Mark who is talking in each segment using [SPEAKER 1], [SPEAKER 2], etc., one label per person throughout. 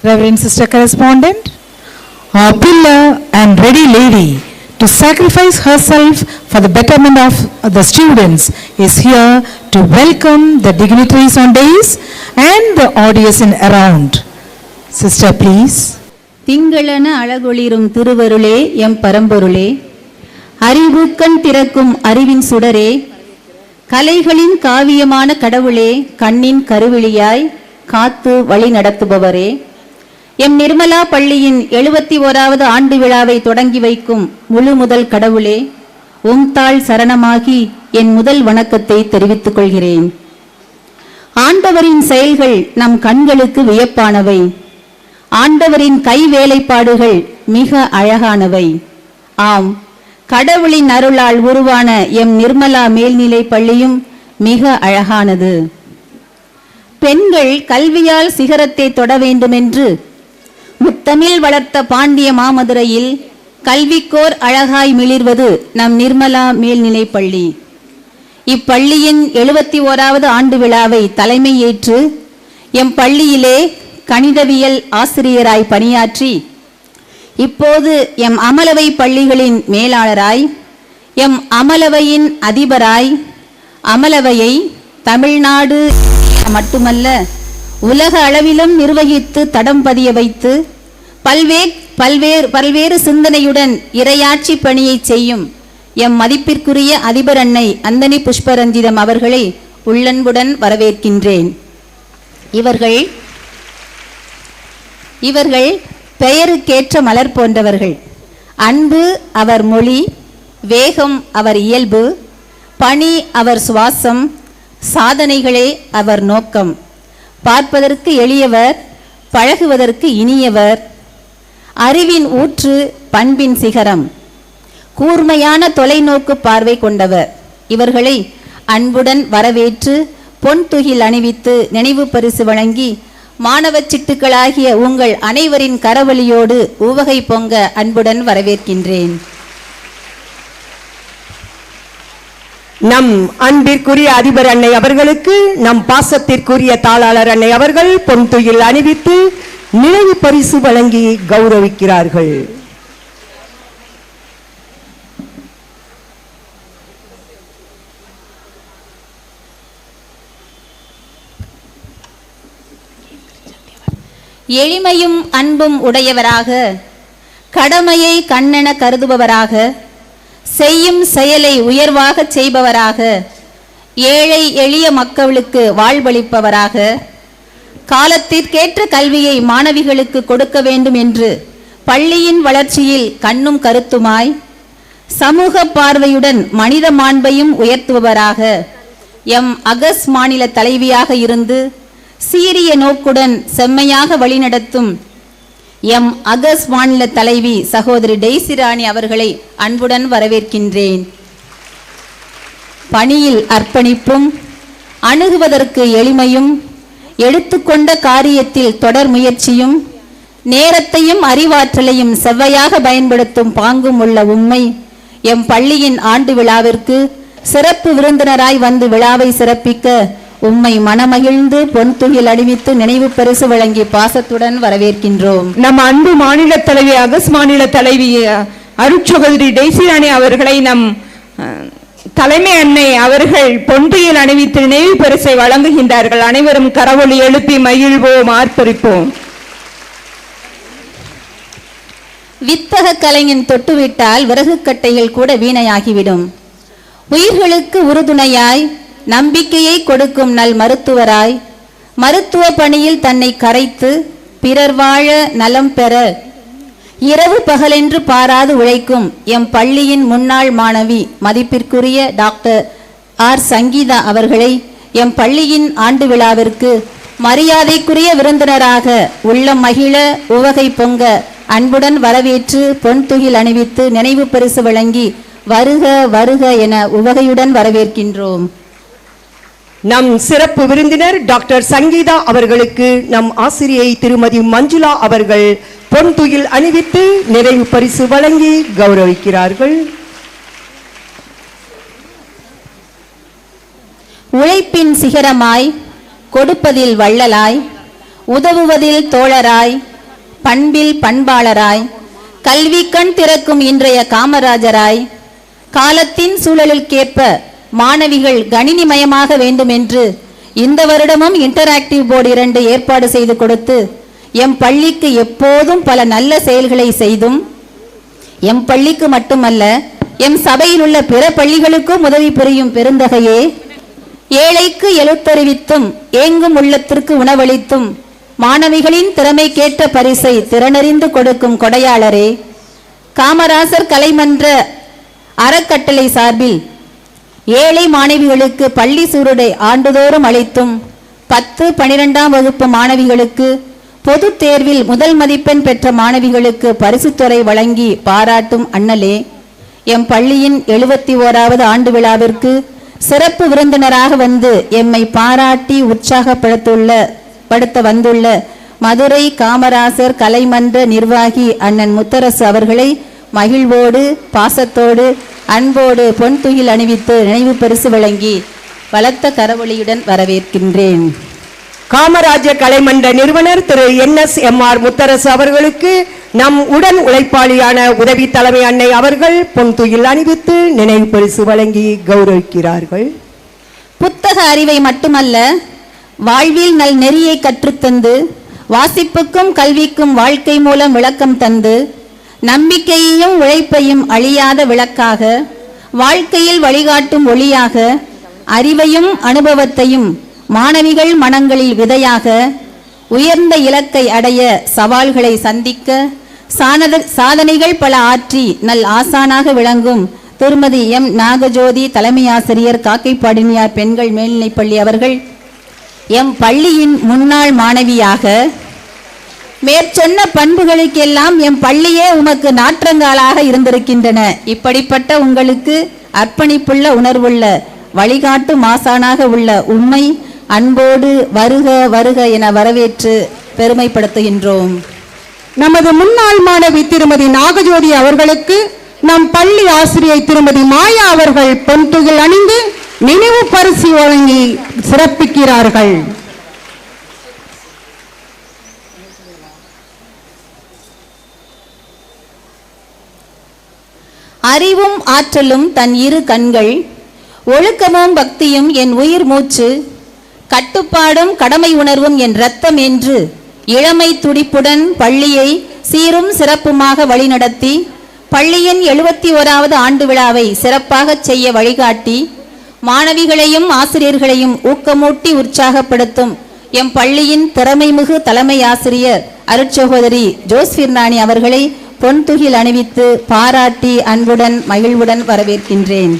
[SPEAKER 1] Reverend Sister Correspondent, our pillar and ready lady to sacrifice herself for the betterment of the students is here to welcome the dignitaries on dais and the audience in around. Sister, please.
[SPEAKER 2] திங்களென அழகொளிரும் திருவருளே எம் பரம்பொருளே, அறிவுக்கண் திறக்கும் அறிவின் சுடரே, கலைகளின் காவியமான கடவுளே, கண்ணின் கருவிழியாய் காத்து வழி நடத்துபவரே, எம் நிர்மலா பள்ளியின் 71வது ஆண்டு விழாவை தொடங்கி வைக்கும் முழு முதல் கடவுளே, தாள் சரணமாகி என் முதல் வணக்கத்தை தெரிவித்துக் கொள்கிறேன். ஆண்டவரின் செயல்கள் நம் கண்களுக்கு வியப்பானவை. ஆண்டவரின் கை வேலைப்பாடுகள் மிக அழகானவை. ஆம், கடவுளின் அருளால் உருவான எம் நிர்மலா மேல்நிலை பள்ளியும் மிக அழகானது. பெண்கள் கல்வியால் சிகரத்தை தொட வேண்டுமென்று முத்தமிழ் வளர்த்த பாண்டிய மாமதுரையில் கல்விக்கோர் அழகாய் மிளிர்வது நம் நிர்மலா மேல்நிலை பள்ளி. இப்பள்ளியின் 71வது ஆண்டு விழாவை தலைமை ஏற்று எம் பள்ளியிலே கணிதவியல் ஆசிரியராய் பணியாற்றி இப்போது எம் அமலவை பள்ளிகளின் மேலாளராய், எம் அமலவையின் அதிபராய், அமலவையை தமிழ்நாடு மட்டுமல்ல உலக அளவிலும் நிர்வகித்து தடம் பதிய வைத்து பல்வேறு சிந்தனையுடன் இறையாட்சி பணியை செய்யும் எம் மதிப்பிற்குரிய அதிபர் அன்னை அந்தனி புஷ்பரஞ்சிதம் அவர்களை உள்ளன்புடன் வரவேற்கின்றேன். இவர்கள் பெயருக்கேற்ற மலர் போன்றவர்கள். அன்பு அவர் மொழி, வேகம் அவர் இயல்பு, பணி அவர் சுவாசம், சாதனைகளே அவர் நோக்கம். பார்ப்பதற்கு எளியவர், பழகுவதற்கு இனியவர், அறிவின் ஊற்று, பண்பின் சிகரம், கூர்மையான தொலைநோக்கு பார்வை கொண்டவர். இவர்களை அன்புடன் வரவேற்று பொன் துகில் அணிவித்து நினைவு பரிசு வழங்கி மாணவ சிட்டுக்களாகிய உங்கள் அனைவரின் கரவொலியோடு உவகை பொங்க அன்புடன் வரவேற்கின்றேன்.
[SPEAKER 3] நம் அன்பிற்குரிய அதிபர் அன்னை அவர்களுக்கு நம் பாசத்திற்குரிய தாளாளர் அன்னை அவர்கள் பொன் துகில் அணிவித்து நினைவு பரிசு வழங்கி கௌரவிக்கிறார்கள்.
[SPEAKER 2] எளிமையும் அன்பும் உடையவராக, கடமையை கண்ணென கருதுபவராக, செய்யும் செயலை உயர்வாக செய்பவராக, ஏழை எளிய மக்களுக்கு வாழ்வளிப்பவராக, காலத்திற்கேற்ற கல்வியை மாணவிகளுக்கு கொடுக்க வேண்டும் என்று பள்ளியின் வளர்ச்சியில் கண்ணும் கருத்துமாய், சமூக பார்வையுடன் மனித மாண்பையும் உயர்த்துபவராக, எம் அகஸ் மாநில தலைவியாக இருந்து சீரிய நோக்குடன் செம்மையாக வழிநடத்தும் எம் அகஸ் மாநில தலைவி சகோதரி டெய்சி ராணி அவர்களை அன்புடன் வரவேற்கின்றேன். பணியில் அர்ப்பணிப்பும், அணுகுவதற்கு எளிமையும், எடுத்துக்கொண்ட காரியத்தில் தொடர் முயற்சியும், நேரத்தையும் அறிவாற்றலையும் செவ்வையாக பயன்படுத்தும் பாங்கும் உள்ள உண்மை எம் பள்ளியின் ஆண்டு விழாவிற்கு சிறப்பு விருந்தினராய் வந்து விழாவை சிறப்பிக்க உம்மை மனமகிழ்ந்து பொன் துகில் அணிவித்து நினைவு பரிசு வழங்கி பாசத்துடன் வரவேற்கின்றோம்.
[SPEAKER 3] நம் அன்பு மாநில தலைவி, அகஸ் மாநில தலைவி அருட்சகோதரி டெய்சி ராணி அவர்களை நம் தலைமை அன்னை அவர்கள் பொன் துகில் அணிவித்து நினைவு பரிசை வழங்குகின்றார்கள். அனைவரும் கரவொலி எழுப்பி மகிழ்வோம், ஆர்ப்பரிப்போம்.
[SPEAKER 2] வித்தக கலைஞன் தொட்டுவிட்டால் விறகு கட்டைகள் கூட வீணையாகிவிடும். உயிர்களுக்கு உறுதுணையாய், நம்பிக்கையை கொடுக்கும் நல் மருத்துவராய், மருத்துவ பணியில் தன்னை கரைத்து பிறர் வாழ நலம் பெற இரவு பகலென்று பாராது உழைக்கும் எம் பள்ளியின் முன்னாள் மாணவி மதிப்பிற்குரிய டாக்டர் ஆர் சங்கீதா அவர்களை எம் பள்ளியின் ஆண்டு விழாவிற்கு மரியாதைக்குரிய விருந்தினராக உள்ளம் மகிழ உவகை பொங்க அன்புடன் வரவேற்று பொன் துகில் அணிவித்து நினைவு பரிசு வழங்கி வருக வருக என உவகையுடன் வரவேற்கின்றோம்.
[SPEAKER 3] நம் சிறப்பு விருந்தினர் டாக்டர் சங்கீதா அவர்களுக்கு நம் ஆசிரியை திருமதி மஞ்சுளா அவர்கள் பொன் துகில் அணிவித்து நிறைவு பரிசு வழங்கி கௌரவிக்கிறார்கள்.
[SPEAKER 2] உழைப்பின் சிகரமாய், கொடுப்பதில் வள்ளலாய், உதவுவதில் தோழராய், பண்பில் பண்பாளராய், கல்வி கண் திறக்கும் இன்றைய காமராஜராய், காலத்தின் சூழலுக்கேற்ப மாணவிகள் கணினிமயமாக வேண்டும் என்று இந்த வருடமும் இன்டராக்டிவ் போர்டு 2 ஏற்பாடு செய்து கொடுத்து எம் பள்ளிக்கு எப்போதும் பல நல்ல செயல்களை செய்தும், எம் பள்ளிக்கு மட்டுமல்ல எம் சபையில் உள்ள பிற பள்ளிகளுக்கும் உதவி புரியும் பெருந்தகையே, ஏழைக்கு எழுத்தறிவித்தும் ஏங்கும் உள்ளத்திற்கு உணவளித்தும் மாணவிகளின் திறமைக்கேற்ற பரிசை திறனறிந்து கொடுக்கும் கொடையாளரே, காமராசர் கலைமன்ற அறக்கட்டளை சார்பில் ஏழை மாணவிகளுக்கு பள்ளி சூருடை ஆண்டுதோறும் அளித்தும் 10, 12ஆம் வகுப்பு மாணவிகளுக்கு பொது தேர்வில் முதல் மதிப்பெண் பெற்ற மாணவிகளுக்கு பரிசுத்தொகை வழங்கி பாராட்டும் அண்ணலே, எம் பள்ளியின் 71வது ஆண்டு விழாவிற்கு சிறப்பு விருந்தினராக வந்து எம்மை பாராட்டி உற்சாகப்படுத்த வந்துள்ள மதுரை காமராசர் கலைமன்ற நிர்வாகி அண்ணன் முத்தரசு அவர்களை மகிழ்வோடு பாசத்தோடு அன்போடு பொன்துகில் அணிவித்து நினைவு பரிசு வழங்கி பலத்த கரவொலியுடன் வரவேற்கின்றேன்.
[SPEAKER 4] காமராஜர் கலைமன்ற நிறுவனர் திரு NSMR முத்தரசு அவர்களுக்கு நம் உடன் உழைப்பாளியான உதவி தலைமை அன்னை அவர்கள் பொன்துகில் அணிவித்து நினைவு பரிசு வழங்கி கௌரவிக்கிறார்கள்.
[SPEAKER 2] புத்தக அறிவை மட்டுமல்ல, வாழ்வில் நல் நெறியை கற்றுத்தந்து, வாசிப்புக்கும் கல்விக்கும் வாழ்க்கை மூலம் விளக்கம் தந்து, நம்பிக்கையையும் உழைப்பையும் அழியாத விளக்காக, வாழ்க்கையில் வழிகாட்டும் ஒளியாக, அறிவையும் அனுபவத்தையும் மாணவிகள் மனங்களில் விதையாக, உயர்ந்த இலக்கை அடைய சவால்களை சந்திக்க சாதனைகள் பல ஆற்றி நல் ஆசானாக விளங்கும் திருமதி M. நாகஜோதி தலைமை ஆசிரியர் காக்கைப்பாடினியார் பெண்கள் மேல்நிலைப்பள்ளி அவர்கள் எம் பள்ளியின் முன்னாள் மாணவியாக, மேற்சொன்ன பண்புகளுக்கெல்லாம் எம் பள்ளியே உமக்கு நாற்றங்காலாக இருந்திருக்கின்றன. இப்படிப்பட்ட உங்களுக்கு அர்ப்பணிப்புள்ள உணர்வுள்ள வழிகாட்டு மாசானாக உள்ள உண்மை அன்போடு வருக வருக என வரவேற்று பெருமைப்படுத்துகின்றோம்.
[SPEAKER 5] நமது முன்னாள் மாணவி திருமதி நாகஜோதி அவர்களுக்கு நம் பள்ளி ஆசிரியை திருமதி மாயா அவர்கள் பொன்துகில் அணிந்து நினைவு பரிசு வழங்கி சிறப்பிக்கிறார்கள்.
[SPEAKER 2] அறிவும் ஆற்றலும் தன் இரு கண்கள், ஒழுக்கமும் பக்தியும் என் உயிர் மூச்சு, கட்டுப்பாடும் கடமை உணர்வும் என் இரத்தம் என்று இளமை துடிப்புடன் பள்ளியை சீரும் சிறப்புமாக வழிநடத்தி பள்ளியின் 71வது ஆண்டு விழாவை சிறப்பாக செய்ய வழிகாட்டி மாணவிகளையும் ஆசிரியர்களையும் ஊக்கமூட்டி உற்சாகப்படுத்தும் எம் பள்ளியின் திறமைமிகு தலைமை ஆசிரியர் அருட்சகோதரி ஜோஸ்பிர்னானி அவர்களை பொன்துகில் அணிவித்து பாராட்டி அன்புடன் மகிழ்வுடன் வரவேற்கின்றேன்.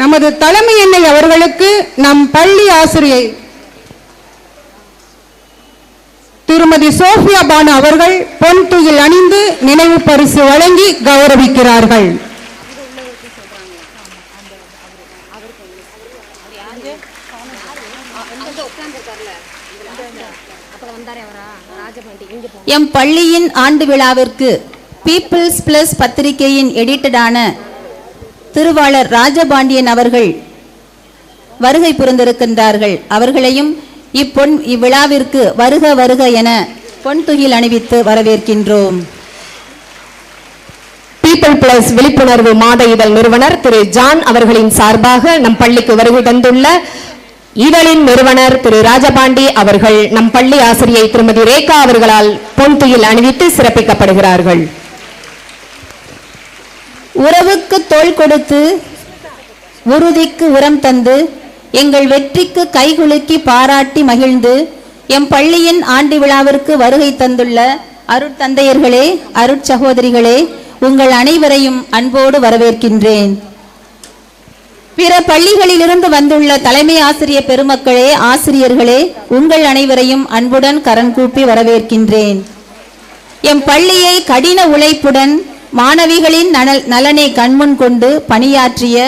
[SPEAKER 5] நமது தலைமை அன்னை அவர்களுக்கு நம் பள்ளி ஆசிரியை திருமதி சோஃபியா பானு அவர்கள் பொன்துகில் அணிந்து நினைவு பரிசு வழங்கி கௌரவிக்கிறார்கள்.
[SPEAKER 2] எம் பள்ளியின் ஆண்டு விழாவிற்கு பீப்பிள்ஸ் பிளஸ் பத்திரிகையின் எடிட்டடான திருவாளர் ராஜபாண்டியன் அவர்கள் வருகை புரிந்திருக்கின்றார்கள். அவர்களையும் இவ்விழாவிற்கு வருக வருக என பொன்துகில் அணிவித்து வரவேற்கின்றோம்.
[SPEAKER 4] பீப்பிள் பிளஸ் விழிப்புணர்வு மாத இதழ் நிறுவனர் திரு ஜான் அவர்களின் சார்பாக நம் பள்ளிக்கு வருகை தந்துள்ள இதழின் நிறுவனர் திரு ராஜபாண்டி அவர்கள் நம் பள்ளி ஆசிரியை திருமதி ரேகா அவர்களால் பொன்துகில் அணிவித்து சிறப்பிக்கப்படுகிறார்கள்.
[SPEAKER 2] உறவுக்கு தோள் கொடுத்து உறுதிக்கு உரம் தந்து எங்கள் வெற்றிக்கு கைகுலுக்கி பாராட்டி மகிழ்ந்து எம் பள்ளியின் ஆண்டு விழாவிற்கு வருகை தந்துள்ள அருட்தந்தையர்களே, அருட்சகோதரிகளே, உங்கள் அனைவரையும் அன்போடு வரவேற்கின்றேன். பிற பள்ளிகளிலிருந்து வந்துள்ள தலைமை ஆசிரியர் பெருமக்களே, ஆசிரியர்களே, உங்கள் அனைவரையும் அன்புடன் கரம் கூப்பி வரவேற்கின்றேன். எம் பள்ளியை கடின உழைப்புடன் மாணவிகளின் நலனை கண்முன் கொண்டு பணியாற்றிய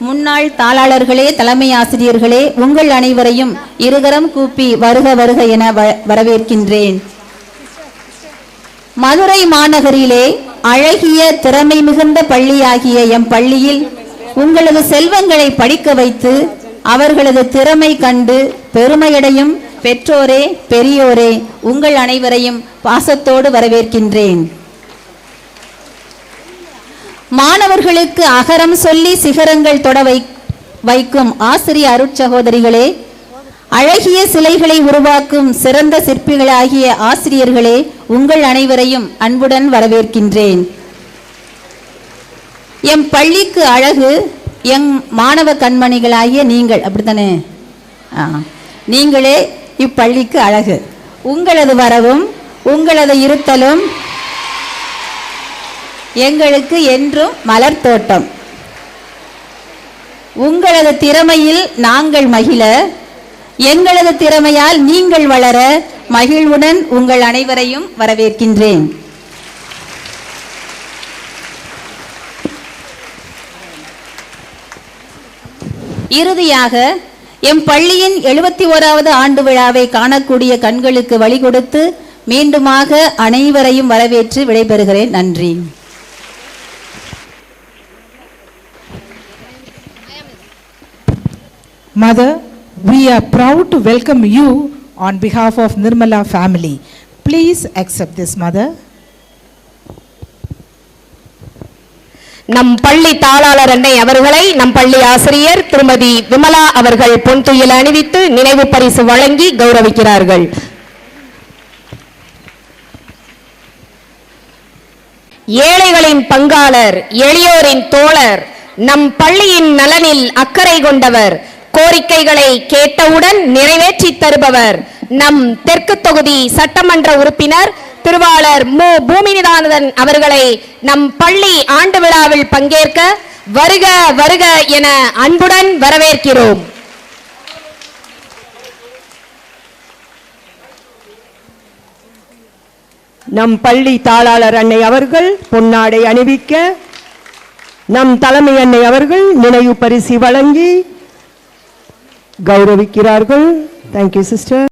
[SPEAKER 2] முன்னாள் தாளாளர்களே, தலைமை ஆசிரியர்களே, உங்கள் அனைவரையும் இருகரம் கூப்பி வருக வருக என வரவேற்கின்றேன். மதுரை மாநகரிலே அழகிய திறமை மிகுந்த பள்ளியாகிய எம் பள்ளியில் உங்களது செல்வங்களை படிக்க வைத்து அவர்களது திறமை கண்டு பெருமையடையும் பெற்றோரே, பெரியோரே, உங்கள் அனைவரையும் பாசத்தோடு வரவேற்கின்றேன். மாணவர்களுக்கு அகரம் சொல்லி சிகரங்கள் தொட வைக்கும் ஆசிரிய அருட்சகோதரிகளே, அழகிய சிலைகளை உருவாக்கும் சிறந்த சிற்பிகளாகிய ஆசிரியர்களே, உங்கள் அனைவரையும் அன்புடன் வரவேற்கின்றேன். எம் பள்ளிக்கு அழகு எம் மாணவ கண்மணிகளாகிய நீங்கள், அப்படித்தானே? நீங்களே இப்பள்ளிக்கு அழகு. உங்களது வரவும் உங்களது இருத்தலும் எங்களுக்கு என்றும் மலர் தோட்டம். உங்களது திறமையில் நாங்கள் மகிழ, எங்களது திறமையால் நீங்கள் வளர மகிழ்வுடன் உங்கள் அனைவரையும் வரவேற்கின்றேன். இறுதியாக எம் பள்ளியின் 71வது ஆண்டு விழாவை காணக்கூடிய கண்களுக்கு வழி கொடுத்து மீண்டுமாக அனைவரையும் வரவேற்று விடைபெறுகிறேன். நன்றி.
[SPEAKER 1] Mother, we are proud to welcome you on behalf of Nirmala family. Please accept this, Mother.
[SPEAKER 4] நம் பள்ளி தாளாளர் அன்னை அவர்களை நம் பள்ளி ஆசிரியர் திருமதி விமலா அவர்கள் பொன்துயில் அணிவித்து நினைவு பரிசு வழங்கி கௌரவிக்கிறார்கள். ஏழைகளின் பங்காளர், எளியோரின் தோழர், நம் பள்ளியின் நலனில் அக்கறை கொண்டவர், கோரிக்கைகளை கேட்டவுடன் நிறைவேற்றி தருபவர், நம் தெற்கு தொகுதி சட்டமன்ற உறுப்பினர் திருவாளர் மு பூமிநிதானந்தன் அவர்களை நம் பள்ளி ஆண்டு விழாவில் பங்கேற்க வருக வருக என அன்புடன் வரவேற்கிறோம்.
[SPEAKER 3] நம் பள்ளி தாளாளர் அன்னை அவர்கள் பொன்னாடை அணிவிக்க நம் தலைமை அன்னை அவர்கள் நினைவு பரிசு வழங்கி கௌரவிக்கிறார்கள். Thank you sister.